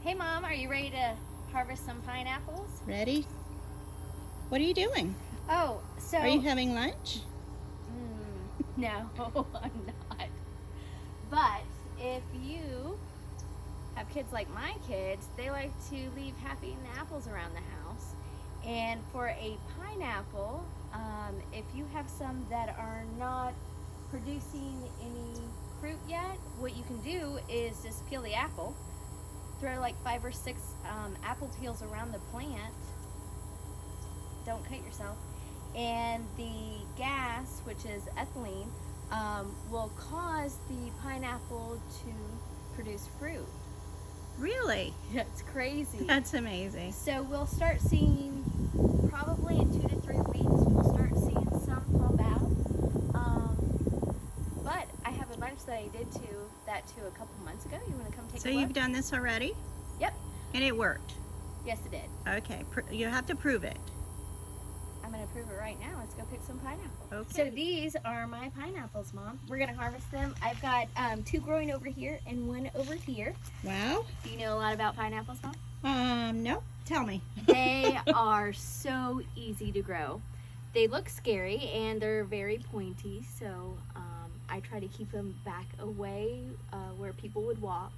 Hey Mom, are you ready to harvest some pineapples? Ready? What are you doing? Oh, Are you having lunch? no, I'm not. But if you have kids like my kids, they like to leave half-eaten apples around the house. And for a pineapple, if you have some that are not producing any fruit yet, what you can do is just peel the apple, throw like 5 or 6 apple peels around the plant. Don't cut yourself. And the gas, which is ethylene, will cause the pineapple to produce fruit. Really? It's crazy. That's amazing. So we'll start seeing, probably in 2 to 3 weeks, we'll start seeing some pop out. But I have a bunch that I did that a couple months ago. You want to come take So a look? you've done this already? Yep. And it worked? Yes, it did. Okay, you have to prove it. I'm going to prove it right now. Let's go pick some pineapple. Okay. So these are my pineapples, Mom. We're going to harvest them. I've got 2 growing over here and 1 over here. Wow. Do you know a lot about pineapples, Mom? No. Tell me. They are so easy to grow. They look scary and they're very pointy, so I try to keep them back away where people would walk.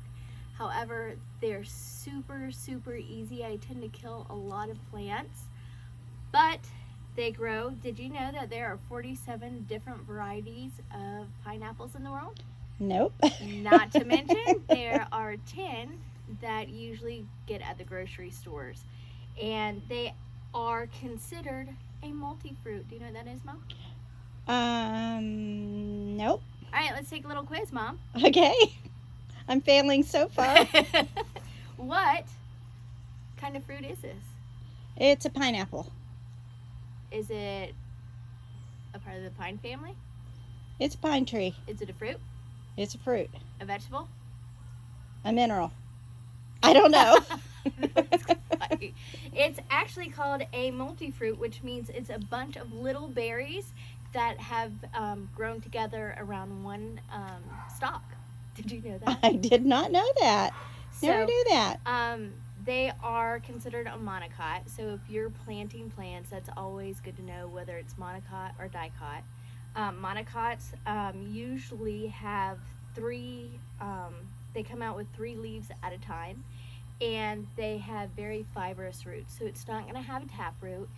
However, they're super, super easy. I tend to kill a lot of plants, but they grow. Did you know that there are 47 different varieties of pineapples in the world? Nope. Not to mention, there are 10 that usually get at the grocery stores. And they are considered a multi-fruit. Do you know what that is, Mom? Nope. All right, let's take a little quiz, Mom. Okay. I'm failing so far. What kind of fruit is this? It's a pineapple. Is it a part of the pine family? It's a pine tree. Is it a fruit? It's a fruit. A vegetable? A mineral. I don't know. It's actually called a multi-fruit, which means it's a bunch of little berries that have grown together around one stalk. Did you know that? I did not know that. Never knew that. They are considered a monocot. So if you're planting plants, that's always good to know whether it's monocot or dicot. Monocots usually have 3, they come out with 3 leaves at a time, and they have very fibrous roots. So it's not going to have a taproot.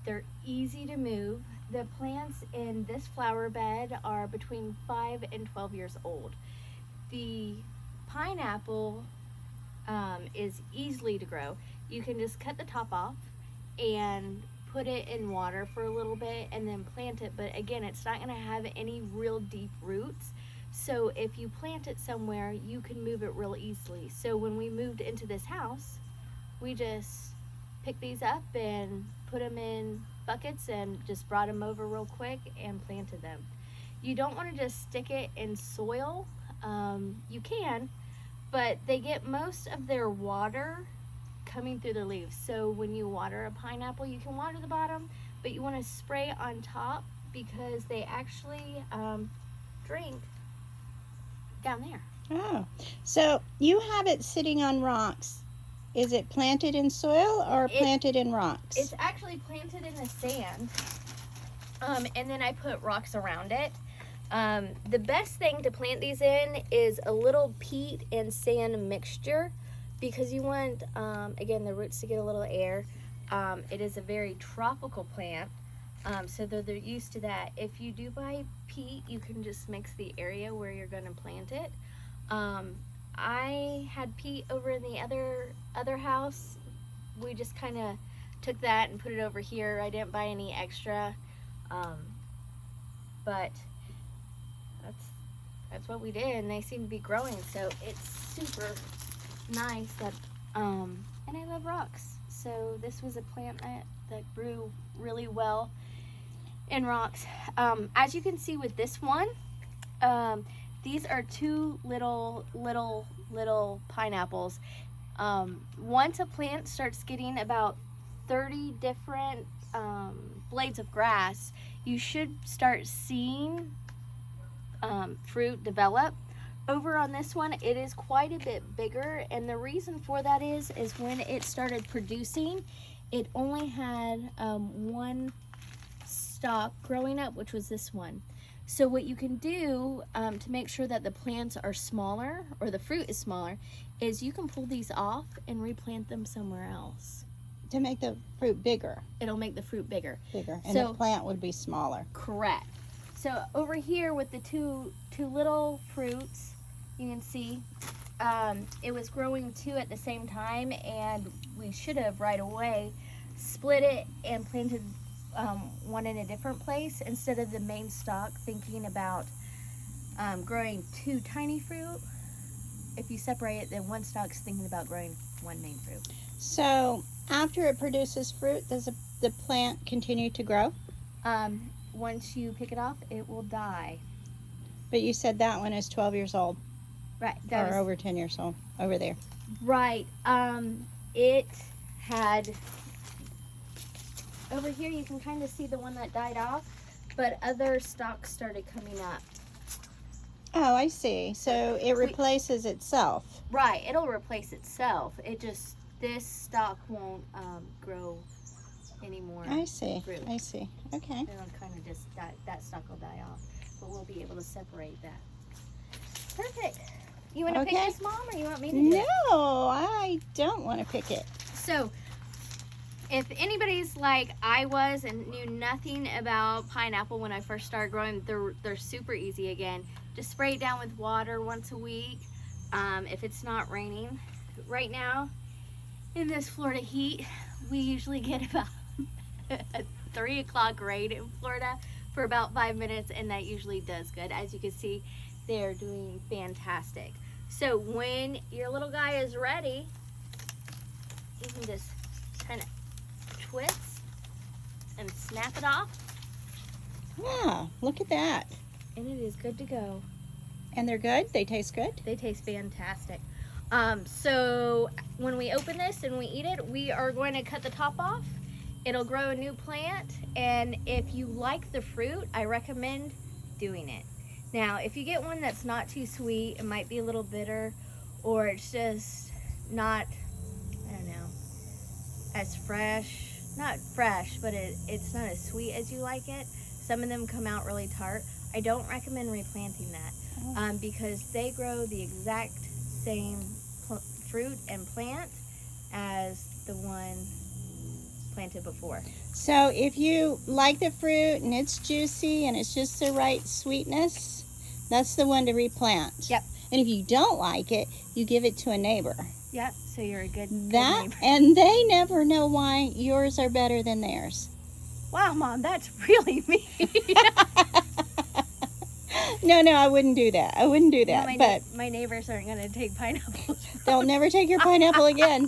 They're easy to move. The plants in this flower bed are between 5 and 12 years old. The pineapple is easily to grow. You can just cut the top off and put it in water for a little bit and then plant it, but again, it's not going to have any real deep roots. So if you plant it somewhere, you can move it real easily. So when we moved into this house, we just picked these up and put them in buckets and just brought them over real quick and planted them. You don't want to just stick it in soil. You can, but they get most of their water coming through their leaves. So when you water a pineapple, you can water the bottom, but you want to spray on top because they actually drink down there. Oh, so you have it sitting on rocks. Is it planted in soil or planted in rocks? It's actually planted in the sand, and then I put rocks around it. The best thing to plant these in is a little peat and sand mixture, because you want, again, the roots to get a little air. It is a very tropical plant, so they're used to that. If you do buy peat, you can just mix the area where you're going to plant it. I had peat over in the other house. We just kind of took that and put it over here. I didn't buy any extra, but that's what we did, and they seem to be growing, so it's super nice. That and I love rocks, so this was a plant that grew really well in rocks. As you can see with this one, these are 2 little pineapples. Once a plant starts getting about 30 different blades of grass, you should start seeing fruit develop. over on this one, it is quite a bit bigger, and the reason for that is when it started producing, it only had one stalk growing up, which was this one. So what you can do to make sure that the plants are smaller, or the fruit is smaller, is you can pull these off and replant them somewhere else. To make the fruit bigger. It'll make the fruit bigger. And So- the plant would be smaller. Correct. So over here with the two little fruits, you can see it was growing two at the same time, and we should have right away split it and planted one in a different place instead of the main stalk, thinking about growing two tiny fruit. If you separate it, then one stalk's thinking about growing one main fruit. So after it produces fruit, does the plant continue to grow? Once you pick it off, it will die. But you said that one is 12 years old, Right. or over 10 years old, over there. Right. It had, over here you can kind of see the one that died off, but other stalks started coming up. Oh, I see. So it replaces itself. Right. It'll replace itself. It just, this stalk won't grow anymore. I see. Fruit. I see. Okay. It'll kind of just, that stalk will die off, but we'll be able to separate that. Perfect. You want to Okay. pick this, Mom, or you want me to do it? No, I don't want to pick it. So, if anybody's like I was and knew nothing about pineapple when I first started growing, they're super easy again. Just spray it down with water once a week if it's not raining. Right now, in this Florida heat, we usually get about a 3 o'clock rain in Florida for about 5 minutes, and that usually does good. As you can see, they're doing fantastic. So when your little guy is ready, you can just kind of twist and snap it off, Wow, look at that. and it is good to go. And they're good? They taste good? They taste fantastic. So when we open this and we eat it, we are going to cut the top off. It'll grow a new plant, and if you like the fruit, I recommend doing it. Now, if you get one that's not too sweet, it might be a little bitter, or it's just not, I don't know, as fresh. Not fresh, but it's not as sweet as you like it. Some of them come out really tart. I don't recommend replanting that because they grow the exact same fruit and plant as the one planted before. So if you like the fruit and it's juicy and it's just the right sweetness, that's the one to replant. Yep. And if you don't like it, you give it to a neighbor. Yep, so you're a good That neighbor. and they never know why yours are better than theirs. Wow, Mom, that's really mean. No, I wouldn't do that. I wouldn't do You know, that. But my neighbors aren't going to take pineapples. they'll never take your pineapple again.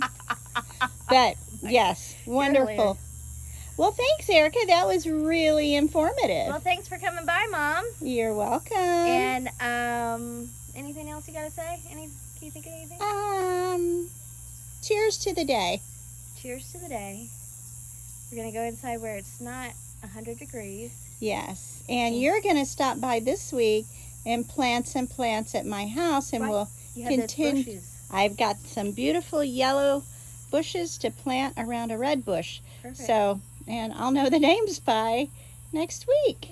But yes, wonderful. hilarious. Well, thanks, Erica. That was really informative. Well, thanks for coming by, Mom. You're welcome. And anything else you got to say? Can you think of anything? Cheers to the day. Cheers to the day. We're going to go inside where it's not 100 degrees. Yes. And you're going to stop by this week and plant some plants at my house, and Right. we'll You have those continue. bushes. I've got some beautiful yellow bushes to plant around a red bush. Perfect. So, and I'll know the names by next week.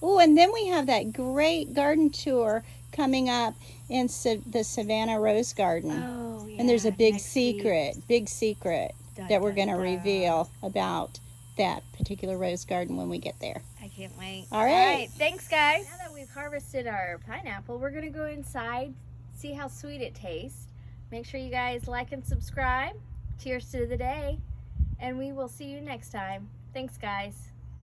Oh, and then we have that great garden tour coming up in the Savannah Rose Garden. Oh, yeah. And there's a big next week. secret Dun, that we're dun, going to dun. reveal about that particular rose garden when we get there. I can't wait. All right. Thanks, guys. Now that we've harvested our pineapple, we're going to go inside, see how sweet it tastes. Make sure you guys like and subscribe. Cheers to the day. And we will see you next time. Thanks, guys.